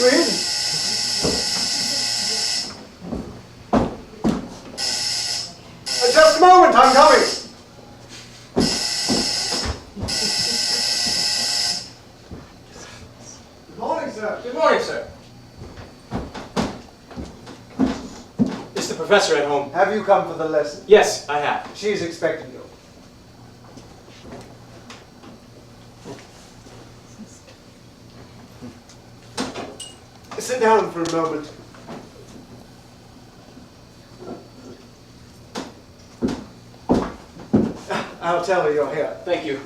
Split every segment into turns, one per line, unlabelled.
please. Just a moment, I'm coming. Good morning, sir.
Good morning, sir. Is the professor at home?
Have you come for the lesson?
Yes, I have.
She's expecting you. Sit down for a moment. I'll tell her you're here.
Thank you.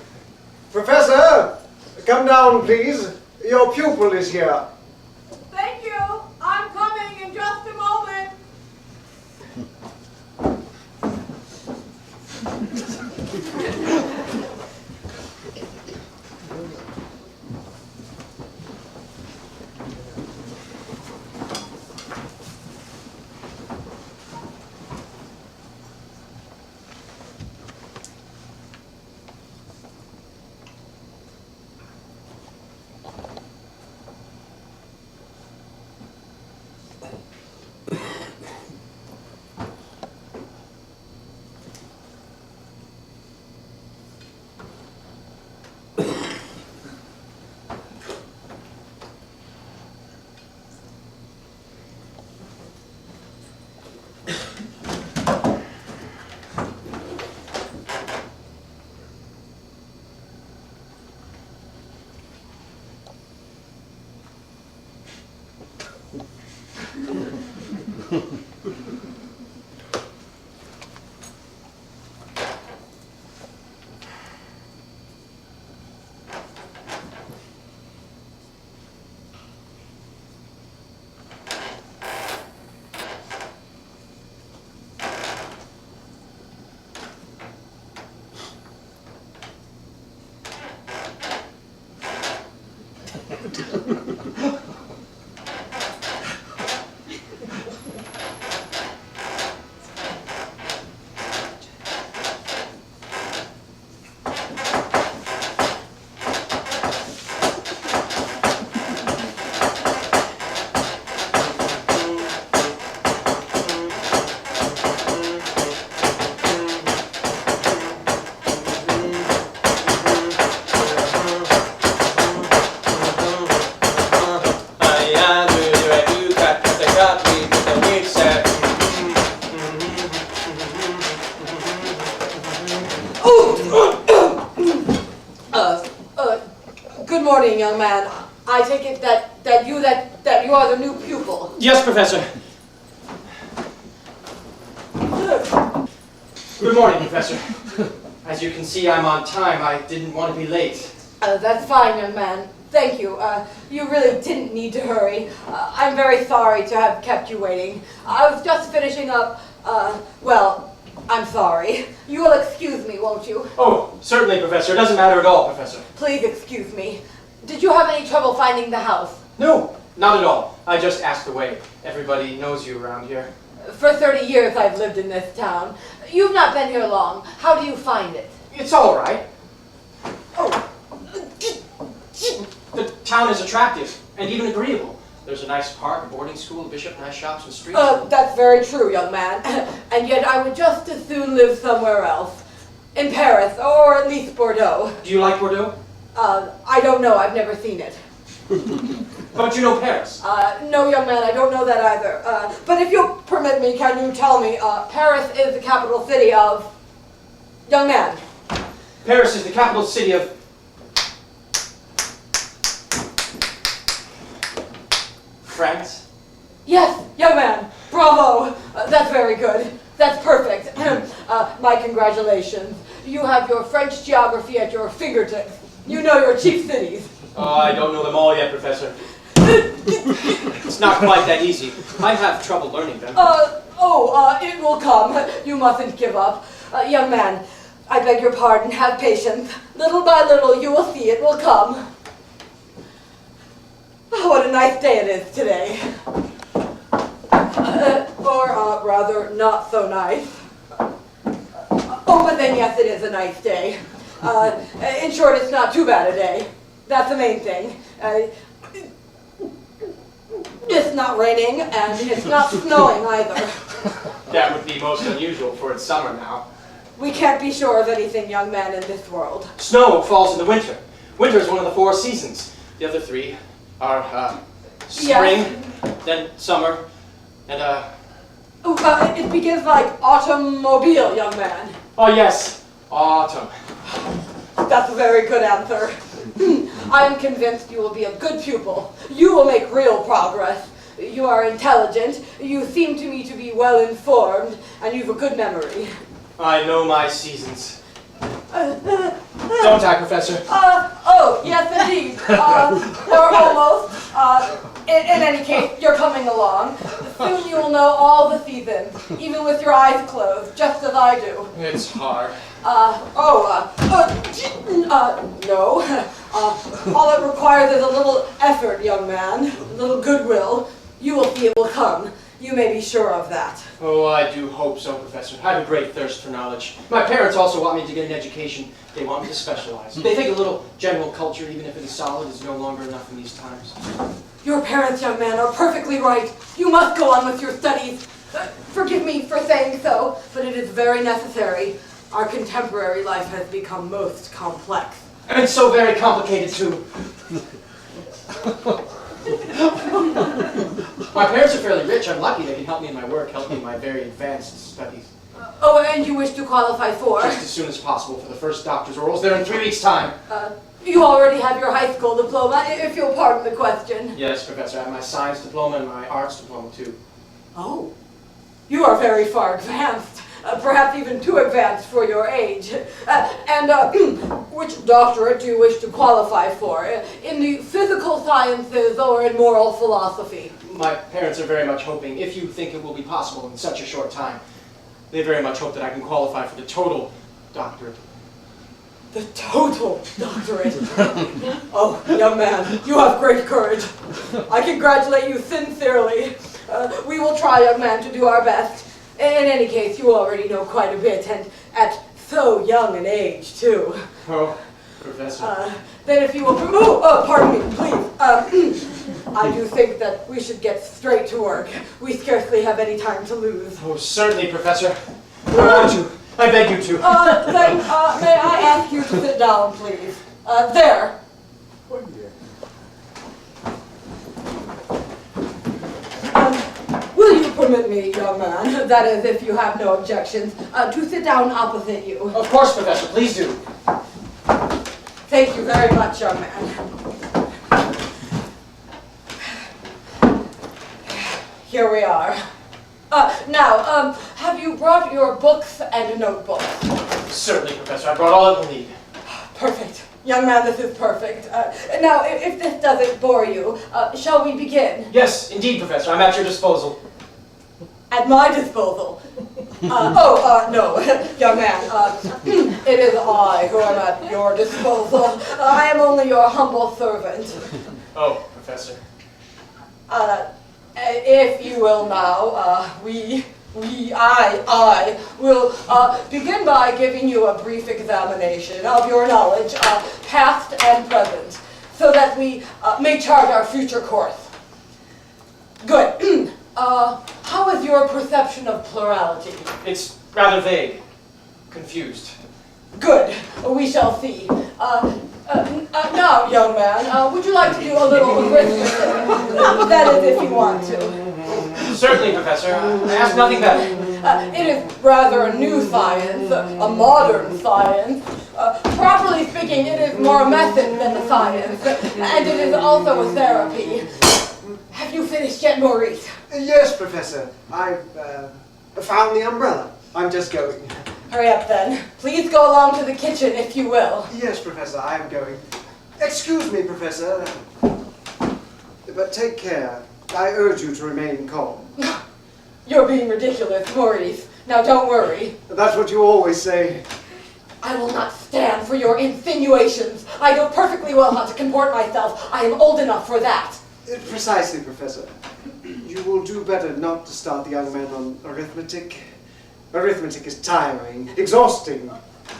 Professor, come down, please. Your pupil is here.
Thank you. I'm coming in just a moment. Good morning, young man. I take it that you are the new pupil.
Yes, Professor. Good morning, Professor. As you can see, I'm on time. I didn't want to be late.
That's fine, young man. Thank you. You really didn't need to hurry. I'm very sorry to have kept you waiting. I was just finishing up, well, I'm sorry. You will excuse me, won't you?
Oh, certainly, Professor. It doesn't matter at all, Professor.
Please excuse me. Did you have any trouble finding the house?
No, not at all. I just asked the way. Everybody knows you around here.
For 30 years I've lived in this town. You've not been here long. How do you find it?
It's all right.
Oh.
The town is attractive and even agreeable. There's a nice park, a boarding school, a bishop, nice shops and streets.
That's very true, young man. And yet I would just as soon live somewhere else. In Paris, or at least Bordeaux.
Do you like Bordeaux?
I don't know. I've never seen it.
But you know Paris?
No, young man, I don't know that either. But if you'll permit me, can you tell me, Paris is the capital city of... Young man.
Paris is the capital city of... France?
Yes, young man. Bravo. That's very good. That's perfect. My congratulations. You have your French geography at your fingertips. You know your chief cities.
Oh, I don't know them all yet, Professor. It's not quite that easy. I have trouble learning them.
It will come. You mustn't give up. Young man, I beg your pardon. Have patience. Little by little, you will see it will come. Oh, what a nice day it is today. Or rather, not so nice. But then yes, it is a nice day. In short, it's not too bad a day. That's the main thing. not raining, and it's not snowing either.
That would be most unusual, for it's summer now.
We can't be sure of anything, young man, in this world.
Snow falls in the winter. Winter is one of the 4 seasons. The other 3 are spring, then summer, and
It begins like automobile, young man.
oh yes, autumn.
That's a very good answer. I am convinced you will be a good pupil. You will make real progress. You are intelligent, you seem to me to be well informed, and you have a good memory.
I know my seasons. Don't I, Professor?
Oh, yes indeed. Or almost. In any case, you're coming along. Soon you will know all the seasons, even with your eyes closed, just as I do.
It's hard.
No. All it requires is a little effort, young man, a little goodwill. You will see it will come. You may be sure of that.
Oh, I do hope so, Professor. I have a great thirst for knowledge. My parents also want me to get an education. They want me to specialize. They think a little general culture, even if it is solid, is no longer enough in these times.
Your parents, young man, are perfectly right. You must go on with your studies. Forgive me for saying so, but it is very necessary. Our contemporary life has become most complex.
And so very complicated, too. My parents are fairly rich. I'm lucky they can help me in my work, help me in my very advanced studies.
Oh, and you wish to qualify for?
Just as soon as possible for the first doctor's orals. They're in 3 weeks' time.
You already have your high school diploma, if you'll pardon the question.
Yes, Professor. I have my science diploma and my arts diploma, too.
Oh, you are very far advanced. Perhaps even too advanced for your age. Which doctorate do you wish to qualify for? In the physical sciences or in moral philosophy?
My parents are very much hoping, if you think it will be possible in such a short time, they very much hope that I can qualify for the total doctorate.
The total doctorate? Oh, young man, you have great courage. I congratulate you sincerely. We will try, young man, to do our best. In any case, you already know quite a bit, and at so young an age, too.
Oh, Professor.
Then if you will... pardon me, please. I do think that we should get straight to work. We scarcely have any time to lose.
Oh, certainly, Professor. I want you. I beg you to.
Then, may I ask you to sit down, please? There.
Oh, dear.
Will you permit me, young man, that is, if you have no objections, to sit down opposite you?
Of course, Professor. Please do.
Thank you very much, young man. Here we are. Now, have you brought your books and notebooks?
Certainly, Professor. I brought all that we'll need.
Perfect. Young man, this is perfect. Now, if this doesn't bore you, shall we begin?
Yes, indeed, Professor. I'm at your disposal.
At my disposal? No, young man. It is I who am at your disposal. I am only your humble servant.
Oh, Professor.
If you will now, I will begin by giving you a brief examination of your knowledge, past and present, so that we may chart our future course. Good. How is your perception of plurality?
It's rather vague. Confused.
Good. We shall see. Now, young man, would you like to do a little arithmetic? That is, if you want to.
Certainly, Professor. I ask nothing better.
It is rather a new science, a modern science. Properly speaking, it is more a method than a science, and it is also a therapy. Have you finished yet, Maurice?
Yes, Professor. I've found the umbrella. I'm just going.
Hurry up, then. Please go along to the kitchen, if you will.
Yes, Professor, I am going. Excuse me, Professor. But take care. I urge you to remain calm.
You're being ridiculous, Maurice. Now, don't worry.
That's what you always say.
I will not stand for your insinuations. I know perfectly well how to comport myself. I am old enough for that.
Precisely, Professor. You will do better not to start the young man on arithmetic. Arithmetic is tiring, exhausting.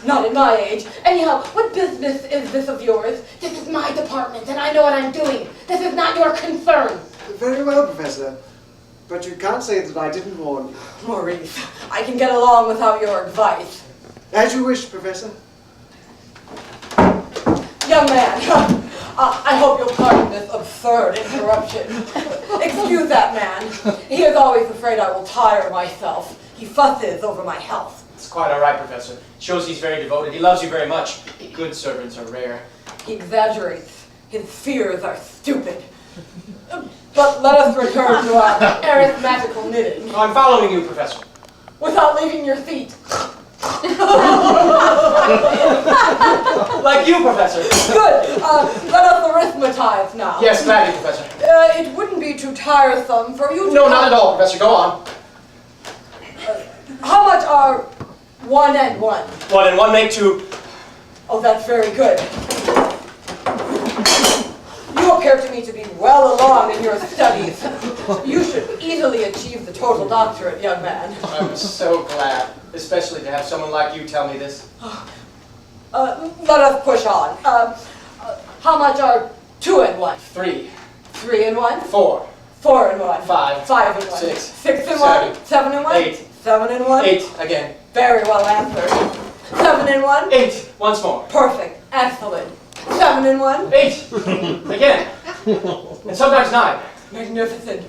Not at my age. Anyhow, what business is this of yours? This is my department, and I know what I'm doing. This is not your concern.
Very well, Professor. But you can't say that I didn't warn you.
Maurice, I can get along without your advice.
As you wish, Professor.
Young man, I hope you'll pardon this absurd interruption. Excuse that man. He is always afraid I will tire myself. He fusses over my health.
It's quite all right, Professor. Shows he's very devoted. He loves you very much. Good servants are rare.
He exaggerates. His fears are stupid. But let us return to our arithmetical knitting.
I'm following you, Professor.
Without leaving your seat.
Like you, Professor.
Good. Let us arithmetize now.
Yes, gladly, Professor.
It wouldn't be too tiresome for you to...
No, not at all, Professor. Go on.
How much are 1 and 1?
1 and 1 make 2.
Oh, that's very good. You appear to me to be well along in your studies. You should easily achieve the total doctorate, young man.
I'm so glad, especially to have someone like you tell me this.
Let us push on. How much are 2 and 1?
3.
3 and 1?
4.
4 and 1?
5.
5 and 1?
6.
6 and
7.
1? 7 and 1?
8.
7 and 1?
8 again.
Very well answered. 7 and 1?
8 once more.
Perfect. Excellent. 7 and 1?
8 again. And sometimes 9.
Magnificent.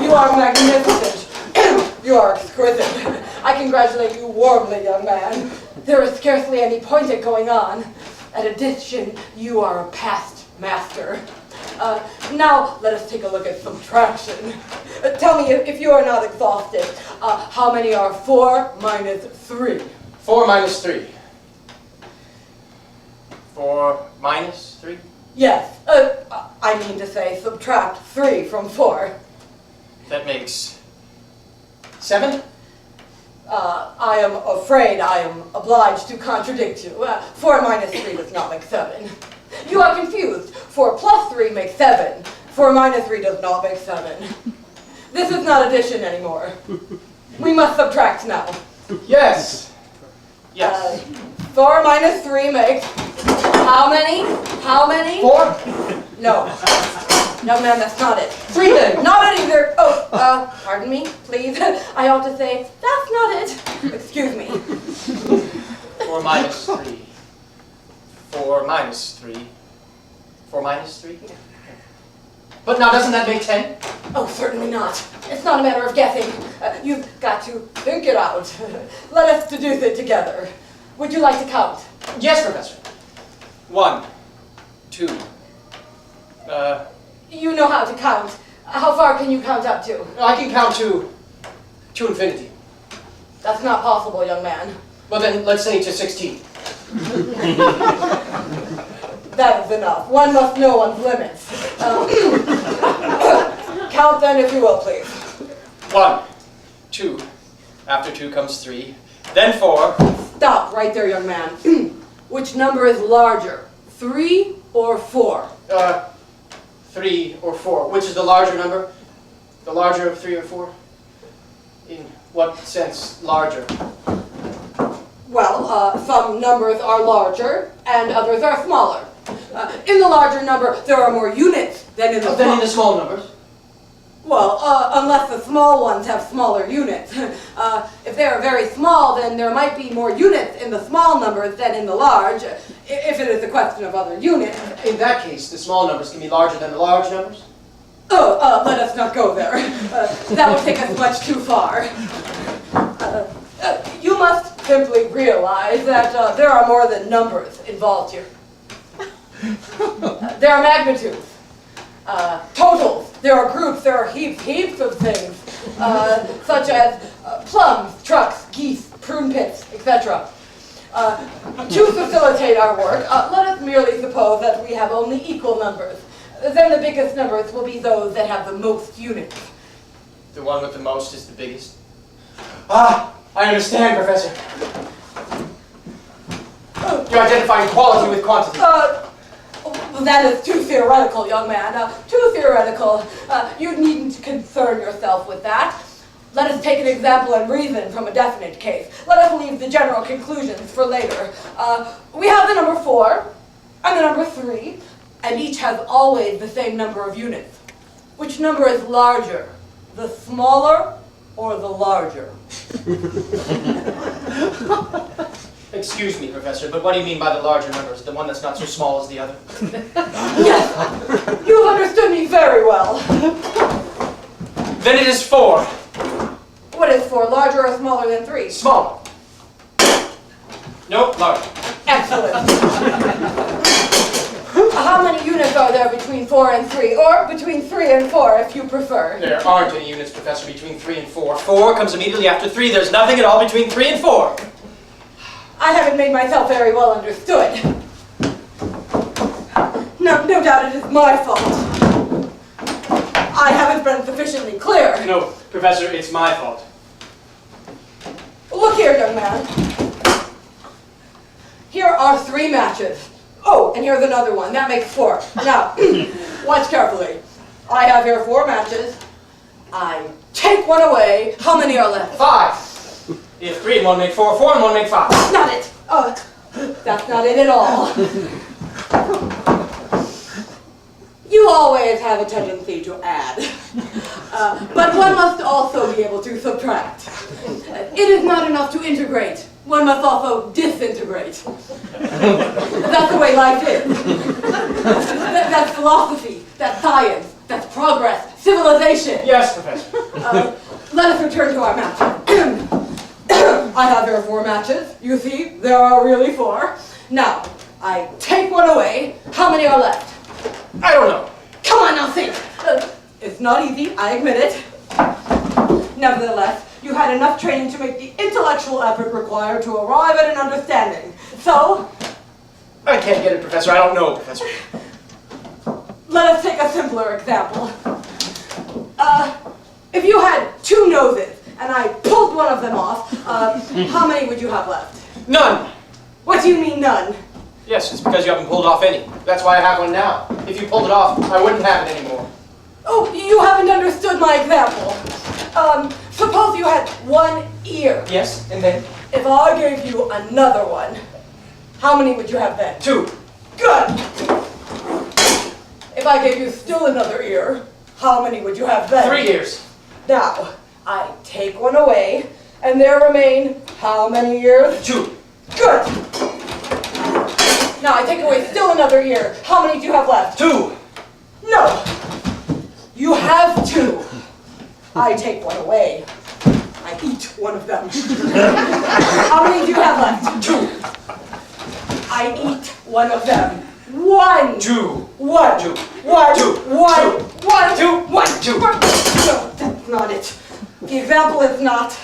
You are magnificent. You are exquisite. I congratulate you warmly, young man. There is scarcely any point at going on. At addition, you are a past master. Now, let us take a look at subtraction. Tell me, if you are not exhausted, how many are 4 minus 3?
4 minus 3. 4 minus 3?
Yes. I mean to say, subtract 3 from 4.
That makes 7?
I am afraid I am obliged to contradict you. 4 minus 3 does not make 7. You are confused. 4 plus 3 makes 7. 4 minus 3 does not make 7. This is not addition anymore. We must subtract now.
Yes. Yes.
4 minus 3 makes how many? How many?
4?
No. No, man, that's not it.
3 then.
Not it either. Oh, pardon me, please. I ought to say, that's not it. Excuse me.
4 minus 3. 4 minus 3. 4 minus 3? But now doesn't that make 10?
Oh, certainly not. It's not a matter of guessing. You've got to think it out. Let us deduce it together. Would you like to count?
Yes, Professor. 1, 2.
You know how to count. How far can you count up to?
I can count to infinity.
That's not possible, young man.
Well then, let's say to 16.
That is enough. One must know one's limits. Count then, if you will, please.
1, 2. After 2 comes 3. Then 4.
Stop right there, young man. Which number is larger, 3 or 4?
3 or 4. Which is the larger number? The larger of 3 or 4? In what sense larger?
Well, some numbers are larger and others are smaller. In the larger number, there are more units than in the
small numbers.
Well, unless the small ones have smaller units. If they are very small, then there might be more units in the small numbers than in the large, if it is a question of other units.
In that case, the small numbers can be larger than the large numbers?
Oh, let us not go there. That would take us much too far. You must simply realize that there are more than numbers involved here. There are magnitudes, totals, there are groups, there are heaps of things, such as plums, trucks, geese, prune pits, etc. To facilitate our work, let us merely suppose that we have only equal numbers. Then the biggest numbers will be those that have the most units.
The one with the most is the biggest? Ah, I understand, Professor. You're identifying quality with quantity.
That is too theoretical, young man. Too theoretical. You needn't concern yourself with that. Let us take an example and reason from a definite case. Let us leave the general conclusions for later. We have the number 4 and the number 3, and each has always the same number of units. Which number is larger, the smaller or the larger?
Excuse me, Professor, but what do you mean by the larger numbers? The one that's not so small as the other?
Yes, you have understood me very well.
Then it is 4.
What is 4, larger or smaller than 3?
Smaller. Nope, larger.
Excellent. How many units are there between 4 and 3, or between 3 and 4 if you prefer?
There aren't any units, Professor, between 3 and 4. 4 comes immediately after 3. There's nothing at all between 3 and 4.
I haven't made myself very well understood. No doubt it is my fault. I haven't been sufficiently clear.
No, Professor, it's my fault.
Look here, young man. Here are 3 matches. Oh, and here's another one. That makes 4. Now, watch carefully. I have here 4 matches. I take one away. How many are left?
5. If 3 and 1 make 4, 4 and 1 make 5.
That's not it. That's not it at all. You always have a tendency to add. But one must also be able to subtract. It is not enough to integrate. One must also disintegrate. That's the way life is. That's philosophy, that's science, that's progress, civilization.
Yes, Professor.
Let us return to our match. I have here 4 matches. You see, there are really 4. Now, I take one away. How many are left?
I don't know.
Come on now, think. It's not easy, I admit it. Nevertheless, you had enough training to make the intellectual effort required to arrive at an understanding. So,
I can't get it, Professor. I don't know, Professor.
let us take a simpler example. If you had 2 noses, and I pulled one of them off, how many would you have left?
None.
What do you mean, none?
Yes, it's because you haven't pulled off any. That's why I have one now. If you pulled it off, I wouldn't have it anymore.
Oh, you haven't understood my example. Suppose you had 1 ear.
Yes, and then?
If I gave you another one, how many would you have then?
2.
Good! If I gave you still another ear, how many would you have then?
3 ears.
Now, I take one away, and there remain how many ears?
2.
Good! Now I take away still another ear. How many do you have left?
2.
No! You have 2. I take one away. I eat one of them. How many do you have left?
2.
I eat one of them. 1.
2.
1.
2.
1.
2.
1. 1.
2.
1.
2.
No, that's not it. The example is not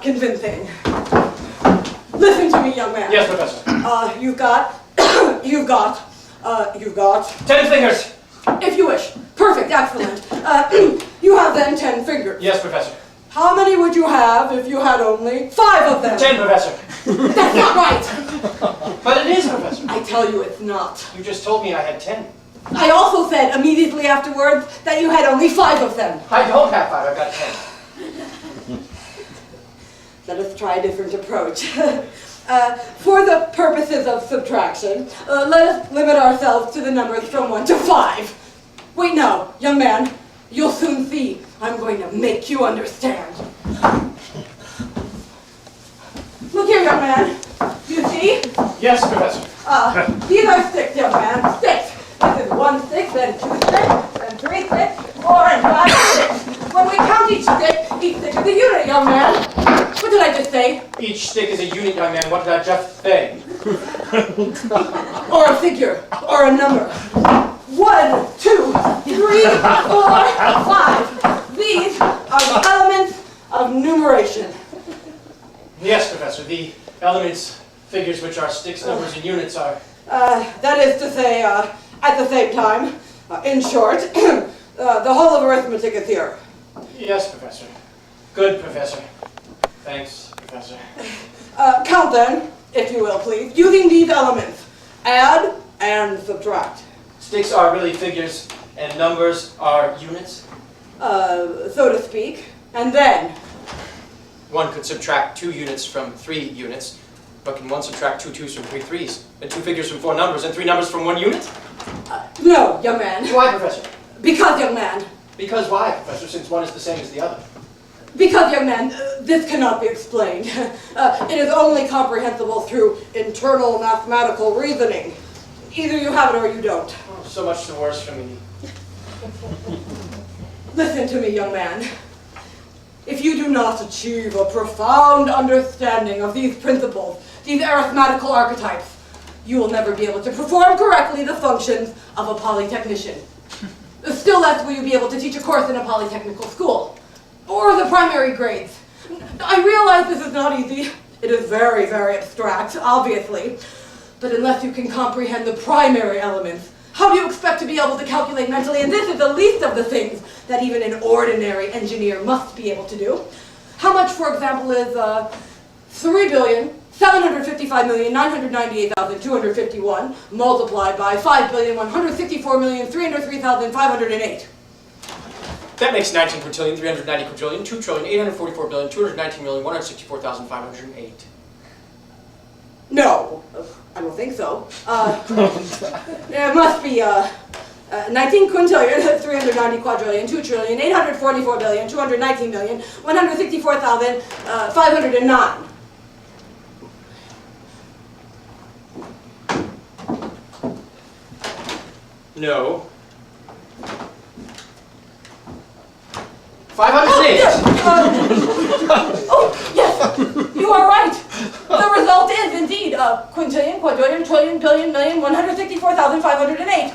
convincing. Listen to me, young man.
Yes, Professor.
You've got
10 fingers.
If you wish. Perfect, excellent. You have then 10 fingers.
Yes, Professor.
How many would you have if you had only 5 of them?
10, Professor.
That's not right.
But it is, Professor.
I tell you it's not.
You just told me I had 10.
I also said immediately afterwards that you had only 5 of them.
I don't have 5, I've got 10.
Let us try a different approach. For the purposes of subtraction, let us limit ourselves to the numbers from 1 to 5. Wait, no, young man, you'll soon see. I'm going to make you understand. Look here, young man. Do you see?
Yes, Professor.
These are sticks, young man. Sticks. This is 1 stick, then 2 sticks, then 3 sticks, 4 and 5 sticks. When we count each stick is a unit, young man. What did I just say?
Each stick is a unit, young man. What did I just say?
Or a figure, or a number. 1, 2, 3, 4, 5. These are the elements of numeration.
Yes, Professor. The elements, figures which are sticks, numbers, and units are...
That is to say, at the same time, in short, the whole of arithmetic is here.
Yes, Professor. Good, Professor. Thanks, Professor.
Count then, if you will, please, using these elements. Add and subtract.
Sticks are really figures, and numbers are units?
So to speak. And then?
One could subtract 2 units from 3 units, but can one subtract 2 2s from 3 3s, and 2 figures from 4 numbers, and 3 numbers from 1 unit?
No, young man.
Why, Professor?
Because, young man.
Because why, Professor, since one is the same as the other?
Because, young man, this cannot be explained. It is only comprehensible through internal mathematical reasoning. Either you have it or you don't.
Oh, so much the worse for me.
Listen to me, young man. If you do not achieve a profound understanding of these principles, these arithmetical archetypes, you will never be able to perform correctly the functions of a polytechnician. Still less will you be able to teach a course in a polytechnical school, or the primary grades. I realize this is not easy. It is very, very abstract, obviously. But unless you can comprehend the primary elements, how do you expect to be able to calculate mentally? And this is the least of the things that even an ordinary engineer must be able to do. How much, for example, is 3,755,998,251 multiplied by 5,164,303,508?
That makes 19 quintillion, 390 quadrillion, 2,844,219,164,508.
No, I don't think so. It must be 19 quintillion, 390 quadrillion, 2,844,219,164,509.
No. 508!
Oh, yes, you are right. The result is indeed quintillion, quadrillion, trillion, billion, million, 164,508.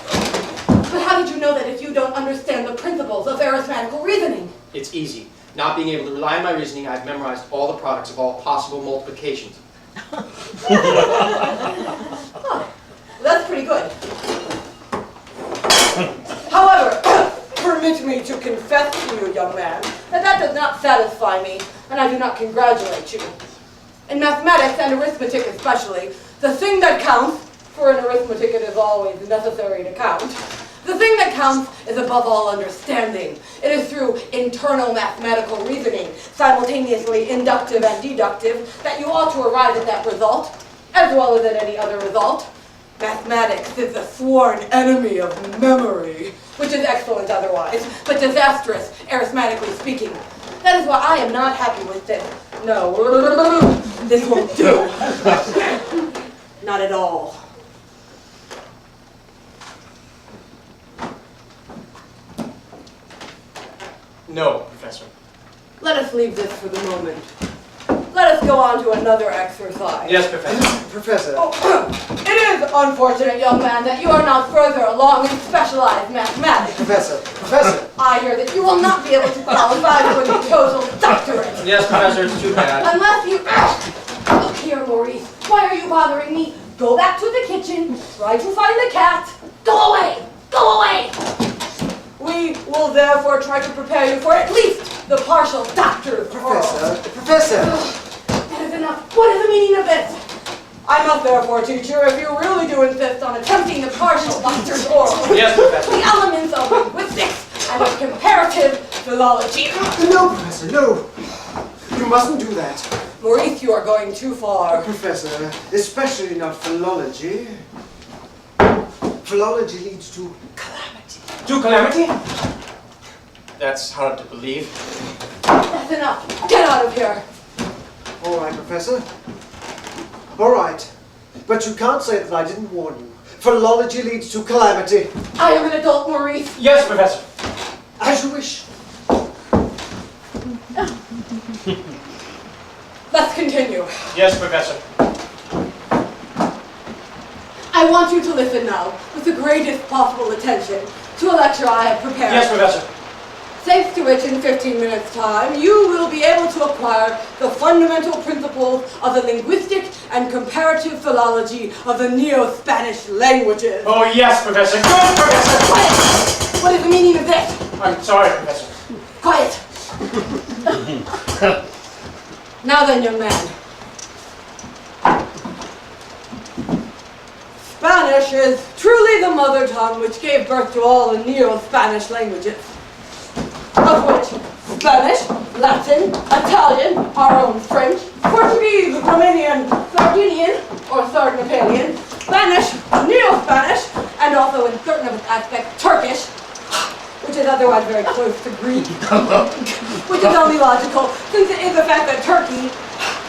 But how did you know that if you don't understand the principles of arithmetical reasoning?
It's easy. Not being able to rely on my reasoning, I've memorized all the products of all possible multiplications.
Huh. That's pretty good. However, permit me to confess to you, young man, that does not satisfy me, and I do not congratulate you. In mathematics and arithmetic especially, the thing that counts, for in arithmetic it is always necessary to count, the thing that counts is above all understanding. It is through internal mathematical reasoning, simultaneously inductive and deductive, that you ought to arrive at that result, as well as at any other result. Mathematics is the sworn enemy of memory, which is excellent otherwise, but disastrous, arithmetically speaking. That is why I am not happy with this. No, this won't do. Not at all.
No, Professor.
Let us leave this for the moment. Let us go on to another exercise.
Yes, Professor.
Professor.
Oh, it is unfortunate, young man, that you are not further along in specialized mathematics.
Professor. Professor.
I hear that you will not be able to qualify for the total doctorate.
Yes, Professor, it's too bad.
Unless you... Look here, Maurice. Why are you bothering me? Go back to the kitchen. Try to find the cat. Go away. Go away. We will therefore try to prepare you for at least the partial doctorate.
Professor. Professor.
That is enough. What is the meaning of this? I must therefore, teacher, if you really do insist on attempting the partial doctor's oral,
Yes, Professor.
the elements of linguistics and of comparative philology.
No, Professor, no. You mustn't do that.
Maurice, you are going too far.
Professor, especially not philology. Philology leads to calamity.
To calamity? That's hard to believe.
That's enough. Get out of here.
All right, Professor. All right. But you can't say that I didn't warn you. Philology leads to calamity.
I am an adult, Maurice.
Yes, Professor.
As you wish.
Let's continue.
Yes, Professor.
I want you to listen now, with the greatest possible attention, to a lecture I have prepared.
Yes, Professor.
Thanks to which, in 15 minutes' time, you will be able to acquire the fundamental principles of the linguistic and comparative philology of the Neo-Spanish languages.
Oh, yes, Professor. Good, Professor.
Quiet! What is the meaning of this?
I'm sorry, Professor.
Quiet! Now then, young man. Spanish is truly the mother tongue which gave birth to all the Neo-Spanish languages, of which Spanish, Latin, Italian, our own French, Portuguese, Romanian, Sardinian, or Sardanapalian, Spanish, Neo-Spanish, and also in certain of its aspects, Turkish, which is otherwise very close to Greek, which is only logical, since it is the fact that Turkey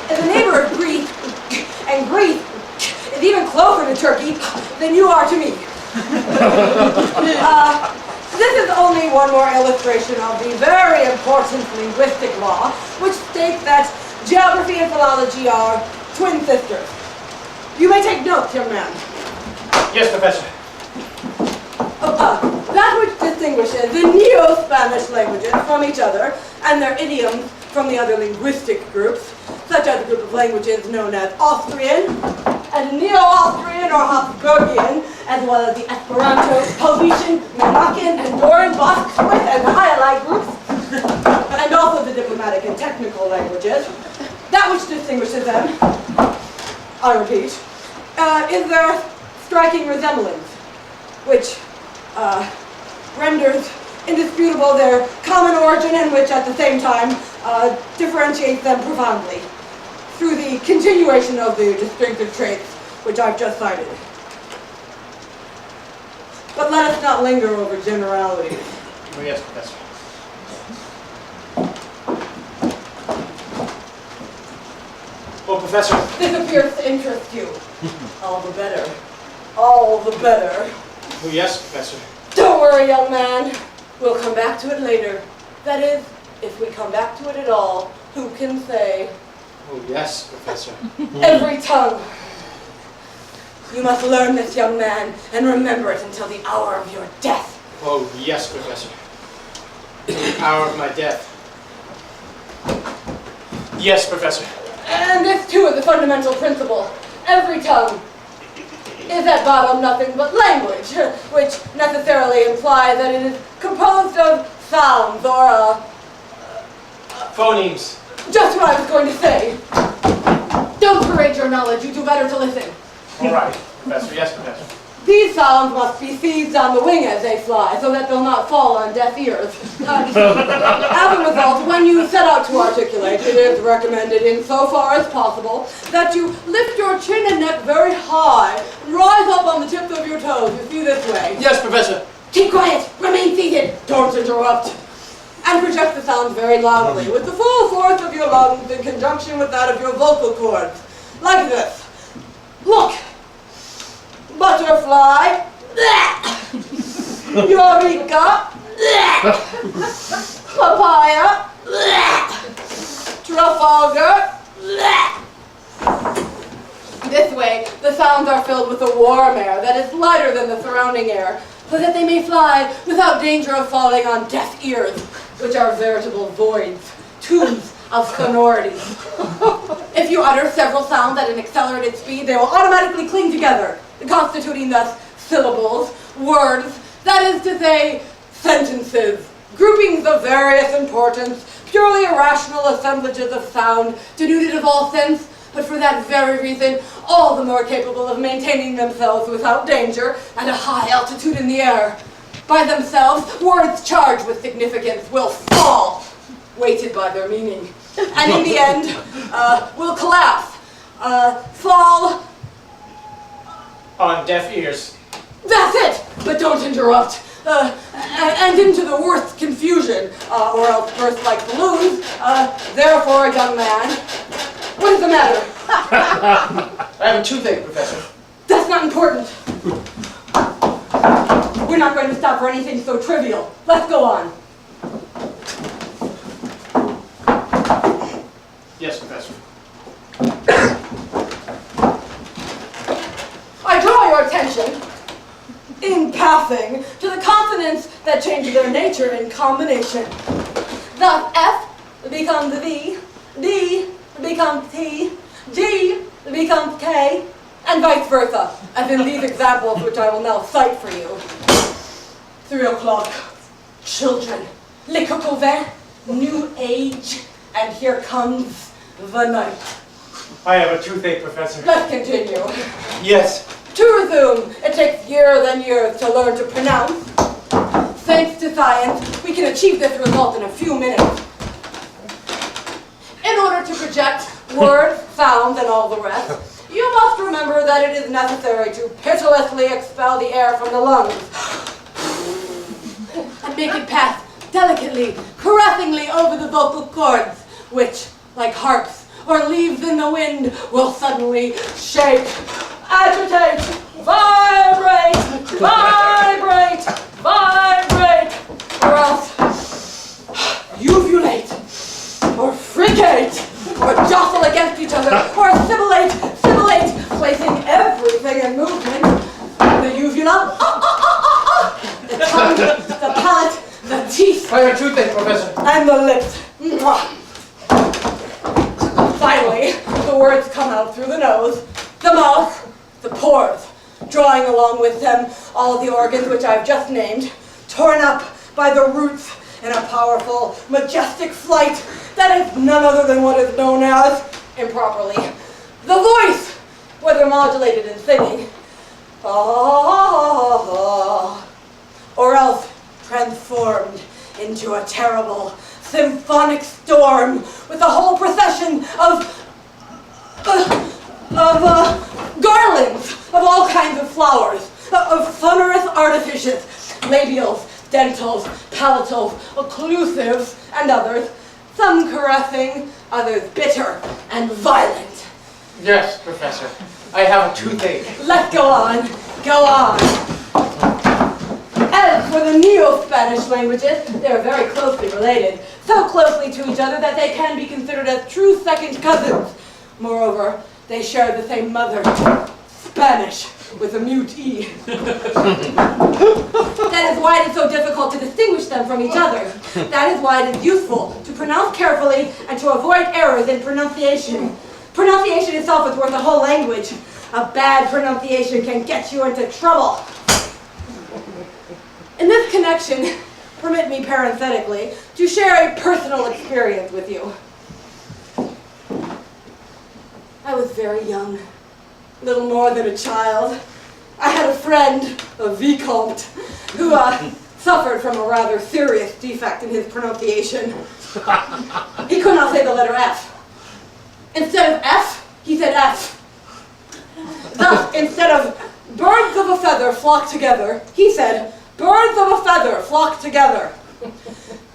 is a neighbor of Greece, and Greece is even closer to Turkey than you are to me. This is only one more illustration of the very important linguistic law, which states that geography and philology are twin sisters. You may take notes, young man.
Yes, Professor.
That which distinguishes the Neo-Spanish languages from each other and their idioms from the other linguistic groups, such as the group of languages known as Austrian and Neo-Austrian or Habsburgian, as well as the Esperanto, Helvetian, Monacan, Andorran, Basque, Swiss, and the Hyalite groups, and also the diplomatic and technical languages. That which distinguishes them, I repeat, is their striking resemblance, which renders indisputable their common origin and which at the same time differentiates them profoundly through the continuation of the distinctive traits which I've just cited. But let us not linger over generalities.
Oh, yes, Professor. Well, Professor.
This appears to interest you. All the better. All the better.
Oh, yes, Professor.
Don't worry, young man. We'll come back to it later. That is, if we come back to it at all, who can say?
Oh, yes, Professor.
Every tongue. You must learn this, young man, and remember it until the hour of your death.
Oh, yes, Professor. The hour of my death. Yes, Professor.
And this, too, is a fundamental principle. Every tongue is at bottom nothing but language, which necessarily implies that it is composed of sounds or,
phonemes.
just what I was going to say. Don't parade your knowledge, you do better to listen.
All right, Professor. Yes, Professor.
These sounds must be seized on the wing as they fly, so that they'll not fall on deaf ears. As a result, when you set out to articulate, it is recommended, insofar as possible, that you lift your chin and neck very high, and rise up on the tips of your toes. You see this way.
Yes, Professor.
Keep quiet. Remain seated. Don't interrupt. And project the sound very loudly, with the full force of your lungs in conjunction with that of your vocal cords. Like this. Look. Butterfly, Eureka, papaya, Trafalgar. This way, the sounds are filled with a warm air that is lighter than the surrounding air, so that they may fly without danger of falling on deaf ears, which are veritable voids, tubes of sonority. If you utter several sounds at an accelerated speed, they will automatically cling together, constituting thus syllables, words, that is to say, sentences, groupings of various importance, purely irrational assemblages of sound, denuded of all sense, but for that very reason, all the more capable of maintaining themselves without danger at a high altitude in the air. By themselves, words charged with significance will fall, weighted by their meaning, and in the end, will collapse, fall,
on deaf ears.
That's it! But don't interrupt. And into the worst confusion, or else burst like balloons. Therefore, young man, what is the matter?
I have a toothache, Professor.
That's not important. We're not going to stop for anything so trivial. Let's go on.
Yes, Professor.
I draw your attention, in passing, to the consonants that change their nature in combination. Thus, F becomes V, D becomes T, G becomes K, and vice versa, as in these examples which I will now cite for you. 3 o'clock, children, le coq au vin, new age, and here comes the night.
I have a toothache, Professor.
Let's continue.
Yes.
To resume, it takes years and years to learn to pronounce. Thanks to science, we can achieve this result in a few minutes. In order to project words, sounds, and all the rest, you must remember that it is necessary to pitilessly expel the air from the lungs. and make it pass delicately, caressingly over the vocal cords, which, like harps or leaves in the wind, will suddenly shake, agitate, vibrate, vibrate, vibrate, or else uvulate, or frigate, or jostle against each other, or assimilate, placing everything in movement. The uvula, the tongue, the palate, the teeth.
I have toothache, Professor.
And the lips. Finally, the words come out through the nose, the mouth, the pores, drawing along with them all the organs which I've just named, torn up by the roots in a powerful, majestic flight that is none other than what is known as, improperly, the voice, whether modulated in singing, or else transformed into a terrible symphonic storm with a whole procession of garlands of all kinds of flowers, of sonorous artifices, labials, dentals, palatals, occlusives, and others, some caressing, others bitter and violent.
Yes, Professor. I have a toothache.
Let's go on, go on. As for the Neo-Spanish languages, they are very closely related, so closely to each other that they can be considered as true second cousins. Moreover, they share the same mother, Spanish, with a mute E. That is why it is so difficult to distinguish them from each other. That is why it is useful to pronounce carefully and to avoid errors in pronunciation. Pronunciation itself is worth a whole language. A bad pronunciation can get you into trouble. In this connection, permit me parenthetically to share a personal experience with you. I was very young, little more than a child. I had a friend, a vicomte, who suffered from a rather serious defect in his pronunciation. He could not say the letter F. Instead of F, he said F. Thus, instead of birds of a feather flock together, he said, birds of a feather flock together.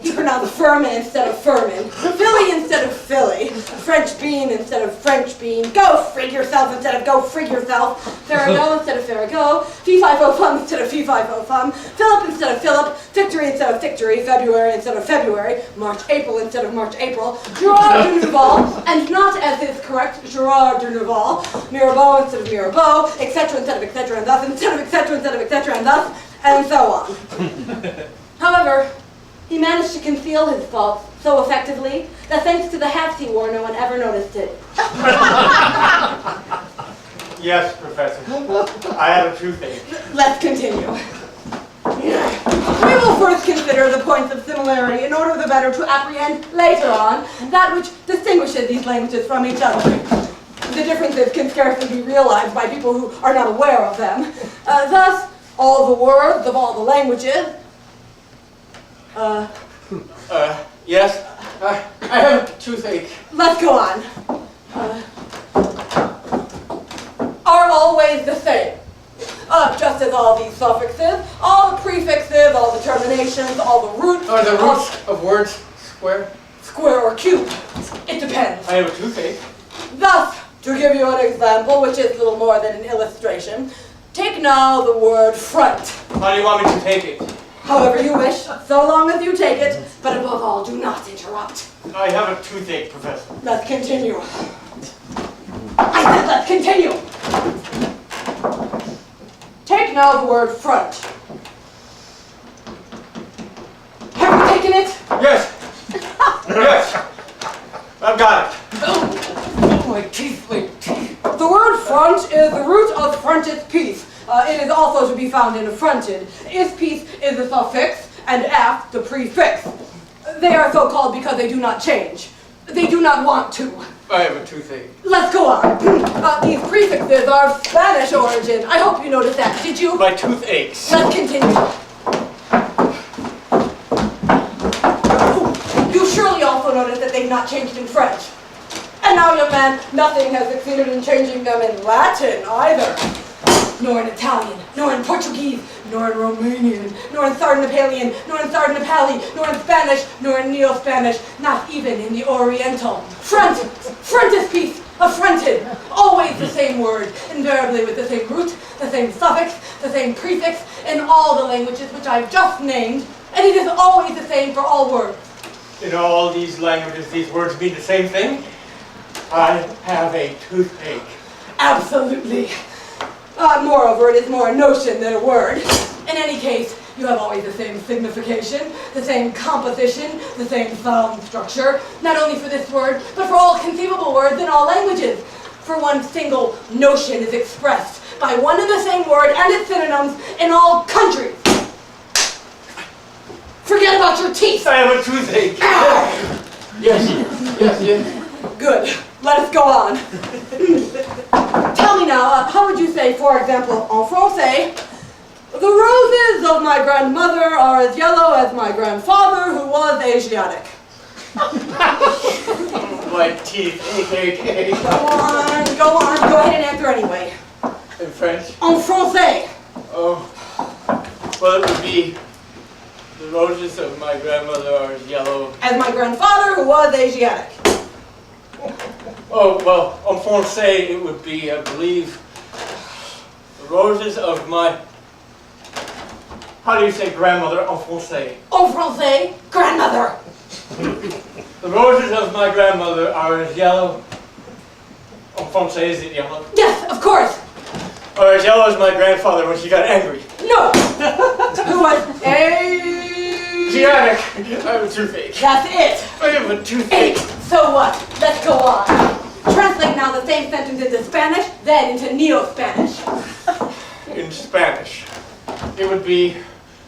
He pronounced firmin instead of firmin, Philly instead of Philly, French bean instead of French bean, go frig yourself instead of go frig yourself, Farrago instead of Farrago, fee-fi-fo-fum instead of fee-fi-fo-fum, Philip instead of Philip, victory instead of victory, February instead of February, March-April instead of March-April, Gerard de Nouveau, and not as is correct, Gerard de Nouveau, Mirabeau instead of Mirabeau, etc. instead of etc. and thus, instead of etc. instead of etc. and thus, and so on. However, he managed to conceal his faults so effectively that thanks to the hats he wore, no one ever noticed it.
Yes, Professor. I have a toothache.
Let's continue. We will first consider the points of similarity in order the better to apprehend later on that which distinguishes these languages from each other. The differences can scarcely be realized by people who are not aware of them. Thus, all the words of all the languages
yes, I have a toothache.
let's go on. Are always the same. Just as all these suffixes, all the prefixes, all the terminations, all the roots.
Are the roots of words square?
Square or cube. It depends.
I have a toothache.
Thus, to give you an example, which is little more than an illustration, take now the word front.
How do you want me to take it?
However you wish, so long as you take it, but above all, do not interrupt.
I have a toothache, Professor.
Let's continue. I said let's continue. Take now the word front. Have you taken it?
Yes. Yes. I've got it.
Oh, my teeth, my teeth. The word front is the root of fronted piece. It is also to be found in fronted. Is piece is the suffix, and af the prefix. They are so called because they do not change. They do not want to.
I have a toothache.
Let's go on. These prefixes are of Spanish origin. I hope you noticed that. Did you?
My tooth aches.
Let's continue. You surely also noticed that they've not changed in French. And now, young man, nothing has succeeded in changing them in Latin either. Nor in Italian, nor in Portuguese, nor in Romanian, nor in Sardanapalian, nor in Sardanapali, nor in Spanish, nor in Neo-Spanish, not even in the Oriental. Frontispiece, affronted, always the same word, invariably with the same root, the same suffix, the same prefix, in all the languages which I've just named, and it is always the same for all words.
In all these languages, these words mean the same thing? I have a toothache.
Absolutely. Moreover, it is more a notion than a word. In any case, you have always the same signification, the same composition, the same sound structure, not only for this word, but for all conceivable words in all languages. For one single notion is expressed by one and the same word and its synonyms in all countries. Forget about your teeth.
I have a toothache. Yes.
Good. Let us go on. Tell me now, how would you say, for example, en français, the roses of my grandmother are as yellow as my grandfather, who was Asiatic.
My teeth ache.
Go on, go ahead and answer anyway.
In French?
En français.
Oh. Well, it would be the roses of my grandmother are as yellow
As my grandfather, who was Asiatic.
Oh, well, en français it would be, I believe, the roses of my... How do you say grandmother en français?
En français, grandmother.
The roses of my grandmother are as yellow... En français, is it yellow?
Yes, of course.
Or as yellow as my grandfather when she got angry.
No. Who was
Asiatic. I have a toothache.
That's it.
I have a toothache.
So what? Let's go on. Translate now the same sentence into Spanish, then into Neo-Spanish.
In Spanish, it would be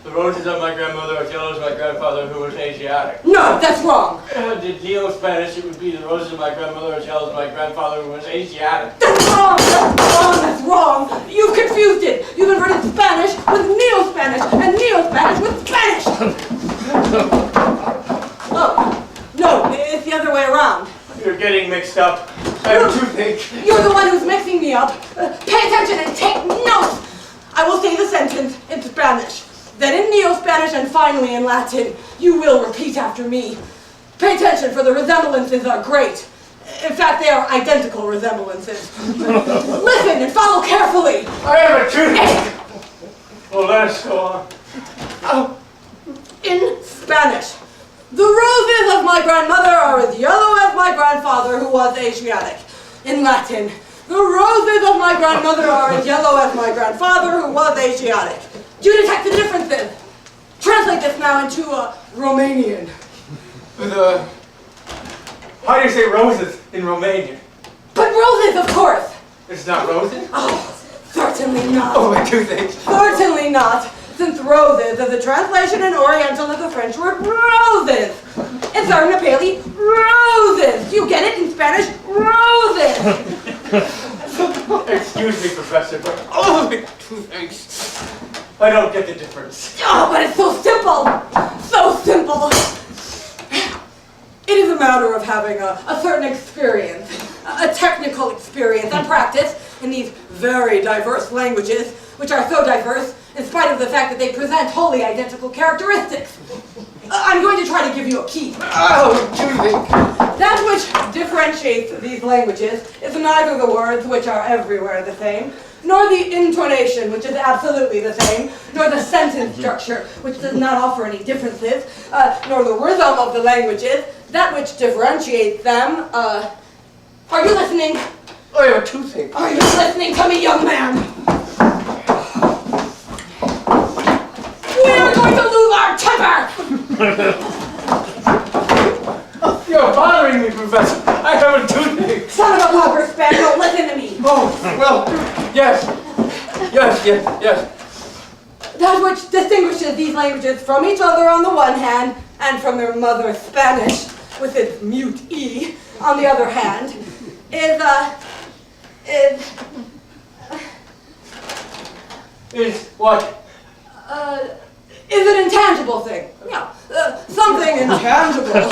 the roses of my grandmother are as yellow as my grandfather who was Asiatic.
No, that's wrong.
In Neo-Spanish, it would be the roses of my grandmother as yellow as my grandfather who was Asiatic.
That's wrong, that's wrong. You've confused it. You've inverted Spanish with Neo-Spanish and Neo-Spanish with Spanish. Oh, no, it's the other way around.
You're getting mixed up. I have a toothache.
You're the one who's mixing me up. Pay attention and take notes. I will say the sentence in Spanish, then in Neo-Spanish, and finally in Latin. You will repeat after me. Pay attention, for the resemblances are great. In fact, they are identical resemblances. Listen and follow carefully.
I have a toothache. Well, let us go on.
Oh. In Spanish, the roses of my grandmother are as yellow as my grandfather, who was Asiatic. In Latin, the roses of my grandmother are as yellow as my grandfather, who was Asiatic. Do you detect the differences? Translate this now into Romanian.
How do you say roses in Romanian?
But roses, of course.
It's not roses?
Oh, certainly not.
Oh, my toothache.
Certainly not. Since roses is a translation in Oriental of the French word roses. In Sardanapali, roses. You get it in Spanish? Roses.
Excuse me, Professor, but my toothaches. I don't get the difference.
Oh, but it's so simple. So simple. It is a matter of having a certain experience, a technical experience and practice in these very diverse languages, which are so diverse in spite of the fact that they present wholly identical characteristics. I'm going to try to give you a key.
Oh, toothache.
That which differentiates these languages is neither the words, which are everywhere the same, nor the intonation, which is absolutely the same, nor the sentence structure, which does not offer any differences, nor the rhythm of the languages. That which differentiates them, are you listening?
I have a toothache.
Are you listening to me, young man? We are going to lose our temper!
You're bothering me, Professor. I have a toothache.
Son of a puffer spaniel, listen to me.
Oh, well, yes.
That which distinguishes these languages from each other on the one hand, and from their mother Spanish, with its mute E, on the other hand,
Is what?
Is an intangible thing. Yeah, something intangible,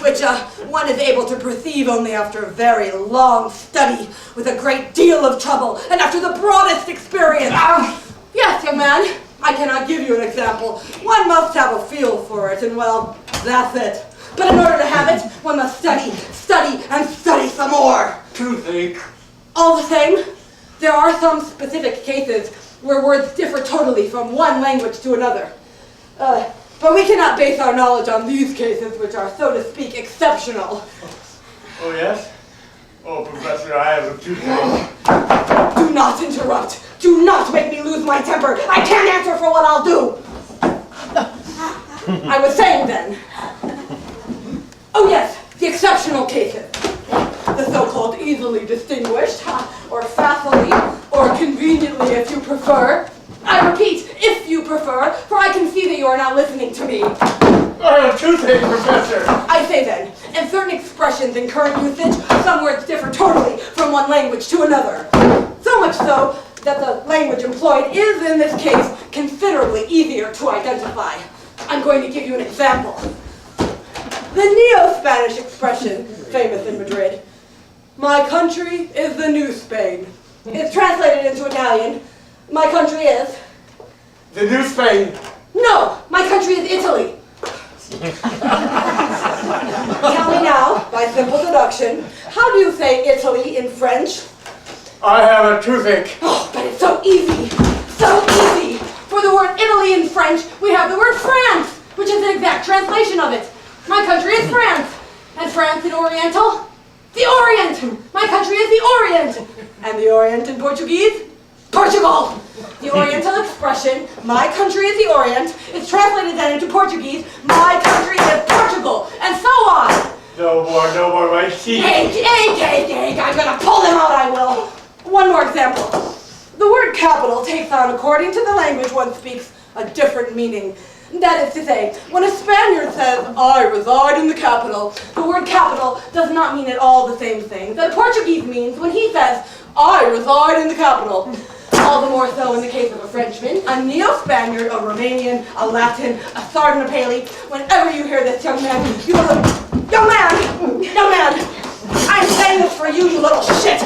which one is able to perceive only after a very long study, with a great deal of trouble, and after the broadest experience. Yes, young man. I cannot give you an example. One must have a feel for it, and well, that's it. But in order to have it, one must study, study, and study some more.
Toothache.
All the same, there are some specific cases where words differ totally from one language to another. But we cannot base our knowledge on these cases, which are, so to speak, exceptional.
Oh, yes? Oh, Professor, I have a toothache.
Do not interrupt. Do not make me lose my temper. I can't answer for what I'll do. I was saying then. Oh yes, the exceptional cases. The so-called easily distinguished, or facilely, or conveniently if you prefer. I repeat, if you prefer, for I can see that you are not listening to me.
I have a toothache, Professor.
I say then, in certain expressions in current usage, some words differ totally from one language to another. So much so that the language employed is, in this case, considerably easier to identify. I'm going to give you an example. The Neo-Spanish expression, famous in Madrid, "My country is the New Spain." It's translated into Italian, "My country is..."
The New Spain.
No, my country is Italy. Tell me now, by simple deduction, how do you say Italy in French?
I have a toothache.
Oh, but it's so easy, so easy. For the word Italy in French, we have the word France, which is an exact translation of it. My country is France. And France in Oriental? The Orient. My country is the Orient. And the Orient in Portuguese? Portugal. The Oriental expression, "My country is the Orient," is translated then into Portuguese, "My country is Portugal," and so on.
No more, my teeth.
Egg, I'm gonna pull them out, I will. One more example. The word capital takes on, according to the language one speaks, a different meaning. That is to say, when a Spaniard says, "I reside in the capital," the word capital does not mean at all the same thing that a Portuguese means when he says, "I reside in the capital." All the more so in the case of a Frenchman, a Neo-Spaniard, a Romanian, a Latin, a Sardanapaley. Whenever you hear this, young man, you will look, young man, I'm saying this for you, you little shit.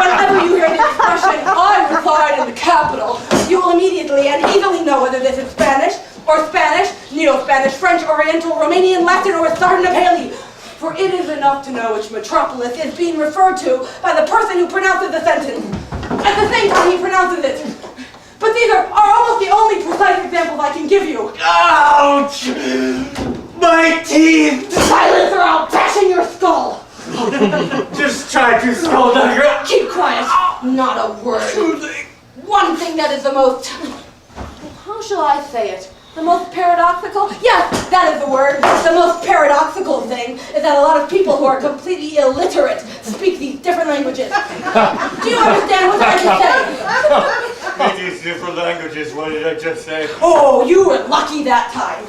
Whenever you hear the expression, "I reside in the capital," you will immediately and easily know whether this is Spanish, or Spanish, Neo-Spanish, French, Oriental, Romanian, Latin, or Sardanapaley. For it is enough to know which metropolis is being referred to by the person who pronounces the sentence. At the same time he pronounces it. But these are almost the only precise examples I can give you.
Ouch! My teeth!
Silence or I'll bash in your skull!
Just try to skull dagger.
Keep quiet. Not a word. One thing that is the most... How shall I say it? The most paradoxical? Yes, that is the word. The most paradoxical thing is that a lot of people who are completely illiterate speak these different languages. Do you understand what I just said?
These different languages, what did I just say?
Oh, you were lucky that time.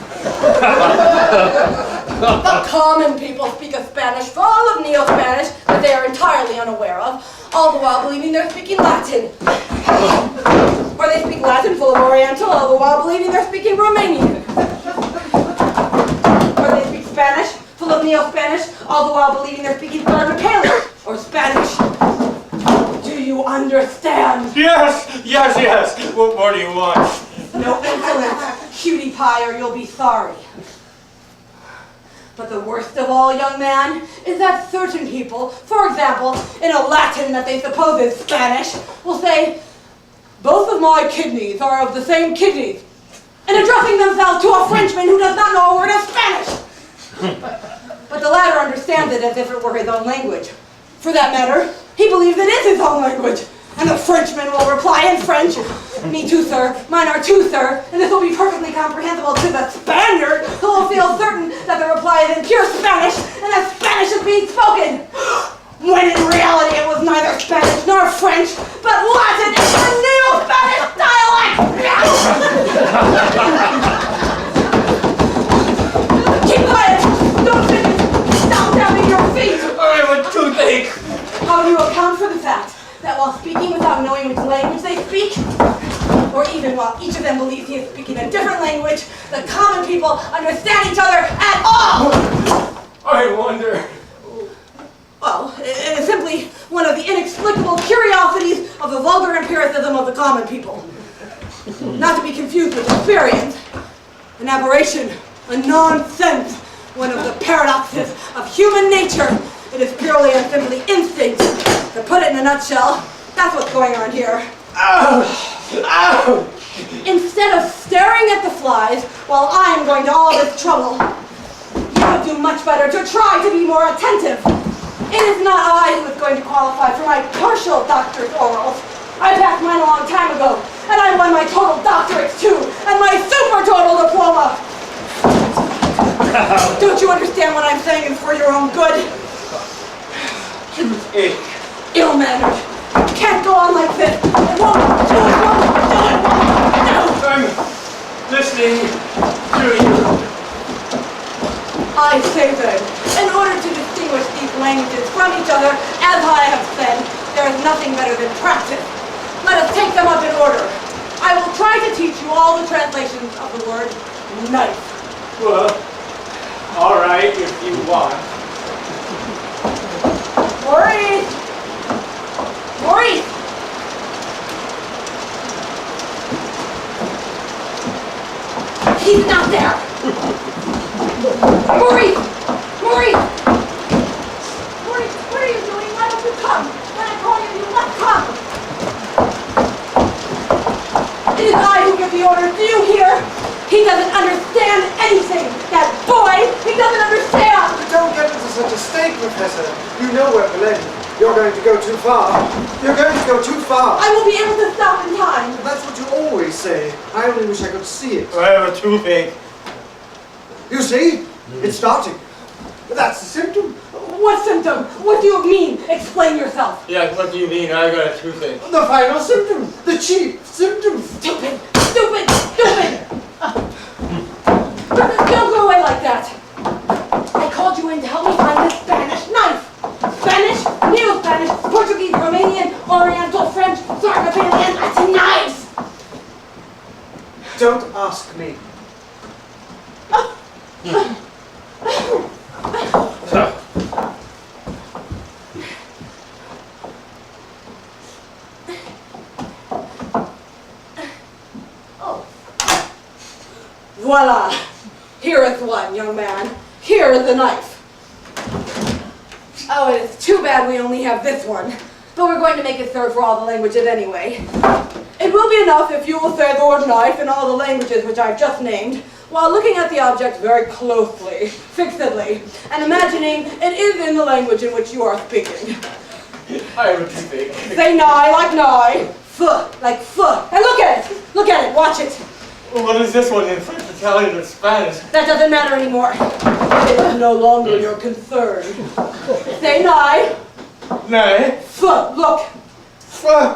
The common people speak a Spanish full of Neo-Spanish that they are entirely unaware of, all the while believing they're speaking Latin. Or they speak Latin full of Oriental, all the while believing they're speaking Romanian. Or they speak Spanish full of Neo-Spanish, all the while believing they're speaking Sardanapaley or Spanish. Do you understand?
Yes! What more do you want?
No insolence, cutie pie, or you'll be sorry. But the worst of all, young man, is that certain people, for example, in a Latin that they suppose is Spanish, will say, "Both of my kidneys are of the same kidneys," and addressing themselves to a Frenchman who does not know a word of Spanish. But the latter understands it as if it were his own language. For that matter, he believes it is his own language. And the Frenchman will reply in French, "Me too, sir. Mine are too, sir." And this will be perfectly comprehensible to the Spaniard, who will feel certain that the reply is in pure Spanish and that Spanish is being spoken. When in reality it was neither Spanish nor French, but Latin and the Neo-Spanish dialect! Keep quiet! Don't finish! Stop tapping your feet!
I have a toothache!
How do you account for the fact that while speaking without knowing which language they speak, or even while each of them believes he is speaking a different language, the common people understand each other at all?
I wonder...
Well, it is simply one of the inexplicable curiosities of the vulgar empiricism of the common people. confused with experience. An aberration, a nonsense, one of the paradoxes of human nature. It is purely and simply instinct. To put it in a nutshell, that's what's going on here.
Ow! Ow!
Instead of staring at the flies while I am going to all this trouble, you would do much better to try to be more attentive. It is not I who is going to qualify for my partial doctor's orals. I passed mine a long time ago, and I won my total doctorates too, and my super total diploma. Don't you understand what I'm saying is for your own good?
Toothache.
Ill-mannered. Can't go on like this. It won't.
I'm listening to you.
I say then, in order to distinguish these languages from each other, as I have said, there is nothing better than practice. Let us take them up in order. I will try to teach you all the translations of the word knife.
Well, all right, if you want.
Maurice! Maurice! He's not there! Maurice! Maurice! Maurice, what are you doing? Why don't you come? When I call you, you must come! It is I who give the orders. Do you hear? He doesn't understand anything! That boy! He doesn't understand!
Don't get into such a state, Professor. You know we're late. You're going to go too far. You're going to go too far.
I will be able to stop in time.
That's what you always say. I only wish I could see it.
I have a toothache.
You see? It's starting. That's the symptom.
What symptom? What do you mean? Explain yourself.
Yeah, what do you mean? I got a toothache.
The final symptom. The chief symptom.
Stupid! Stupid! Stupid! Don't go away like that. I called you in to help me find this Spanish knife. Spanish, Neo-Spanish, Portuguese, Romanian, Oriental, French, Sarcopilian, Latin knives.
Don't ask me.
Voila! Here is one, young man. Here is the knife. Oh, it is too bad we only have this one. But we're going to make it serve for all the languages anyway. It will be enough if you will say the word knife in all the languages which I've just named, while looking at the object very closely, fixedly, and imagining it is in the language in which you are speaking.
I have a toothache.
Say nigh like nigh, foot like foot, and look at it! Look at it, watch it!
What is this one in French, Italian, or Spanish?
That doesn't matter anymore. It is no longer your concern. Say nigh,
No.
foot, look!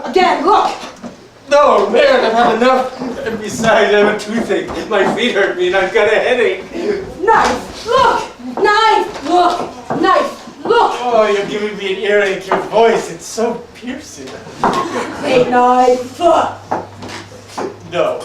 Again, look!
No, man, I've had enough. And besides, I have a toothache. My feet hurt me and I've got a headache.
Knife, look! Knife, look! Knife, look!
Oh, you're giving me an earache. Your voice, it's so piercing.
Say knife, foot!
No,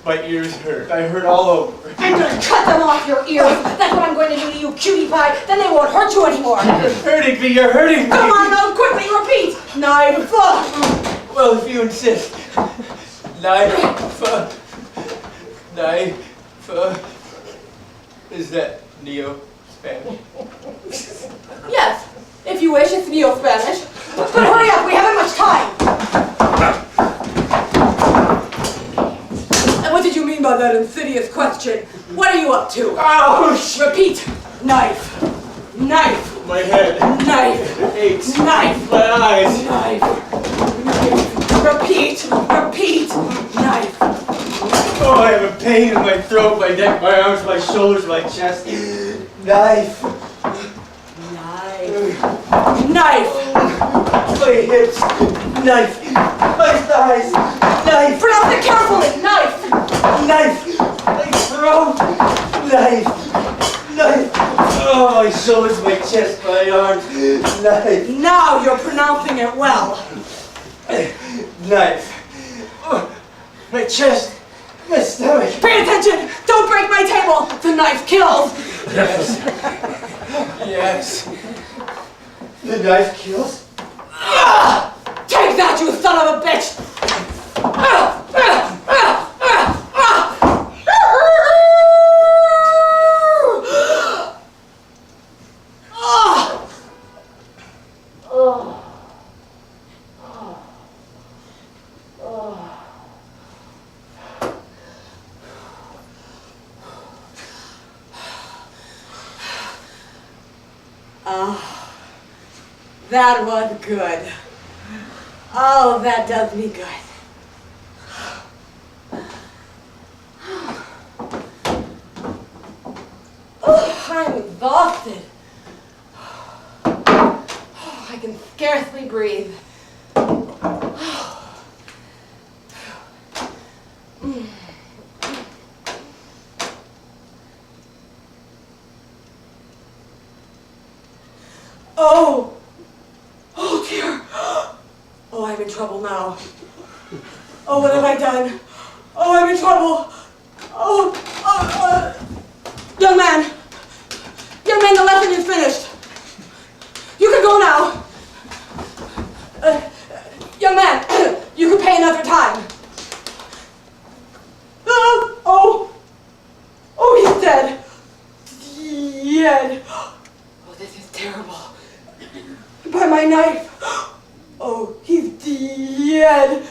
my ears hurt. I hurt all over.
I'm gonna cut them off your ears! That's what I'm going to do to you, cutie pie! Then they won't hurt you anymore!
You're hurting me, you're hurting me.
Come on, now, quickly repeat! Knife, foot!
Well, if you insist. Knife. Is that Neo-Spanish?
Yes, if you wish, it's Neo-Spanish. But hurry up, we haven't much time! And what did you mean by that insidious question? What are you up to?
Ouch!
Repeat. Knife. Knife.
My head.
Knife.
It aches.
Knife.
My eyes.
Knife. Knife. Repeat. Repeat. Knife.
Oh, I have a pain in my throat, my neck, my arms, my shoulders, my chest. Knife.
Knife. Knife.
My hips. Knife. My thighs. Knife.
Pronounce it carefully. Knife.
Knife. My throat. Knife. Knife. Oh, my shoulders, my chest, my arms. Knife.
Now you're pronouncing it well.
Knife. Oh, my chest. My stomach.
Pay attention! Don't break my table! The knife kills!
Yes. Yes. The knife kills?
Ah! Take that, you son of a bitch! Ah! Ah! Ah! Ah! Ah! Oh, that was good. Oh, that does me good. Oh, I'm exhausted. Oh, I can scarcely breathe. Oh! Oh dear! Oh, I'm in trouble now. Oh, what have I done? Oh, I'm in trouble! Young man! Young man, the lesson is finished! You can go now! Young man, you can pay another time! Oh, he's dead! Dead! Oh, this is terrible. By my knife. Oh, he's dead.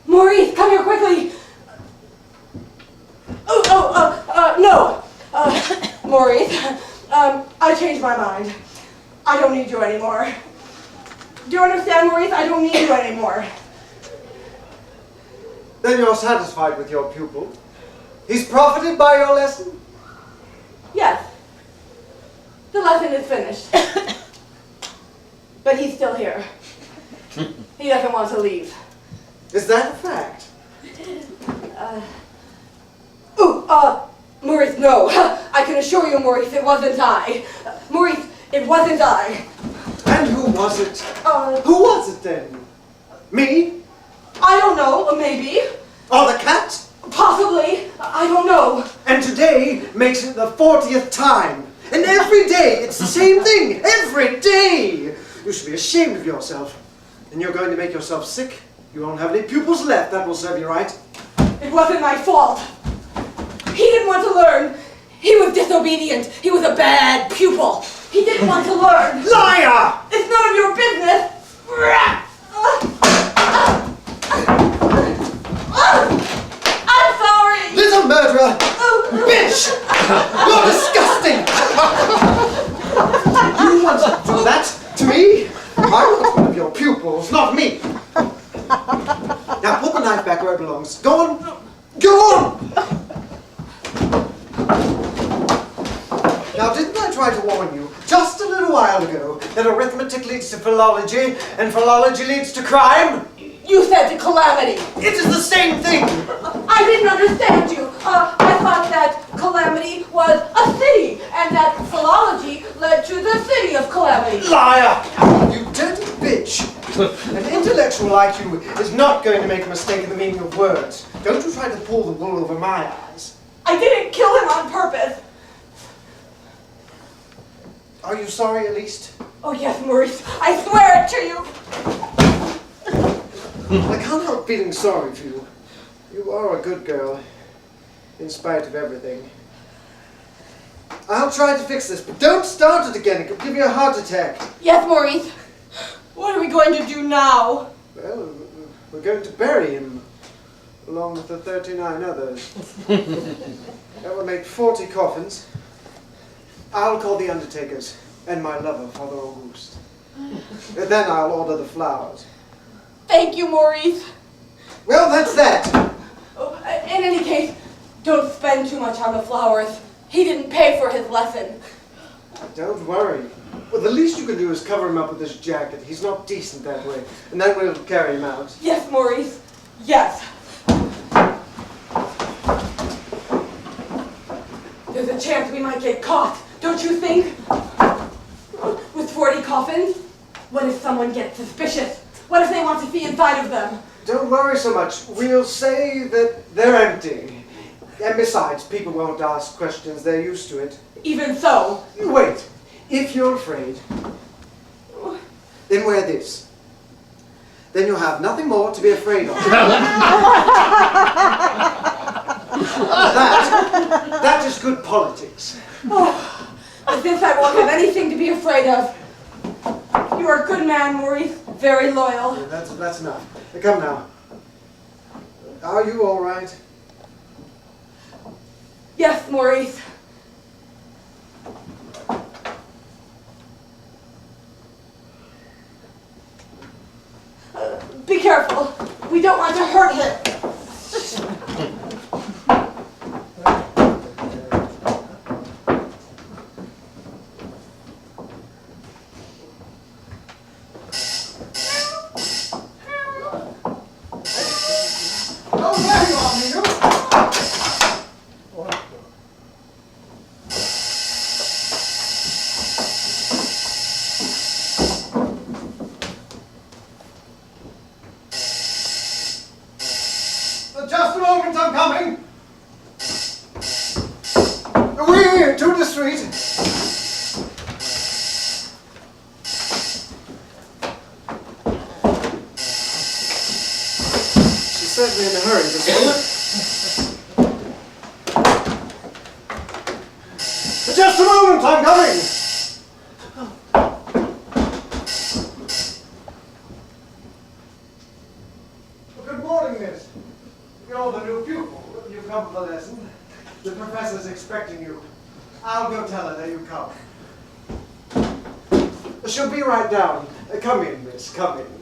Maurice, come here quickly. No. Maurice, I changed my mind. I don't need you anymore. Do you understand, Maurice? I don't need you anymore.
Then you're satisfied with your pupil? He's profited by your lesson?
Yes. The lesson is finished. But he's still here. He doesn't want to leave.
Is that a fact?
Maurice, no. I can assure you, Maurice, it wasn't I. Maurice, it wasn't I.
And who was it? Who was it then? Me?
I don't know, maybe.
Or the cat?
Possibly. I don't know.
And today makes it the 40th time. And every day it's the same thing. Every day! You should be ashamed of yourself. And you're going to make yourself sick? You won't have any pupils left. That will serve you right.
It wasn't my fault. He didn't want to learn. He was disobedient. He was a bad pupil. He didn't want to learn.
Liar!
It's none of your business. I'm sorry.
Little murderer! Bitch! You're disgusting! You want to do that to me? I want one of your pupils, not me. Now put the knife back where it belongs. Go on! Go on! Now didn't I try to warn you just a little while ago that arithmetic leads to philology and philology leads to crime?
You said to calamity.
It is the same thing!
I didn't understand you. I thought that calamity was a city and that philology led to the city of calamity.
Liar! You dirty bitch! An intellectual like you is not going to make a mistake in the meaning of words. Don't you try to pull the wool over my eyes.
I didn't kill him on purpose.
Are you sorry at least?
Oh yes, Maurice. I swear it to you.
I can't help feeling sorry for you. You are a good girl, in spite of everything. I'll try to fix this, but don't start it again. It could give you a heart attack.
Yes, Maurice. What are we going to do now?
Well, we're going to bury him, along with the 39 others. That will make 40 coffins. I'll call the undertakers and my lover, Father Auguste. And then I'll order the flowers.
Thank you, Maurice.
Well, that's that.
Oh, in any case, don't spend too much on the flowers. He didn't pay for his lesson.
Don't worry. Well, the least you can do is cover him up with this jacket. He's not decent that way. And then we'll carry him out.
Yes, Maurice. Yes. There's a chance we might get caught, don't you think? With 40 coffins? What if someone gets suspicious? What if they want to see inside of them?
Don't worry so much. We'll say that they're empty. And besides, people won't ask questions. They're used to it.
Even so.
You wait. If you're afraid, then wear this. Then you'll have nothing more to be afraid of. That is good politics.
Oh, but since I won't have anything to be afraid of. You are a good man, Maurice. Very loyal.
Yeah, that's enough. Come now. Are you all right?
Yes, Maurice. Be careful. We don't want to hurt him.
Just a moment, I'm coming. Away to the street. She's certainly in a hurry this woman. Just a moment, I'm coming. Good morning, miss. You're the new pupil. You've come for the lesson. The professor's expecting you. I'll go tell her that you come. She'll be right down. Come in, miss. Come in.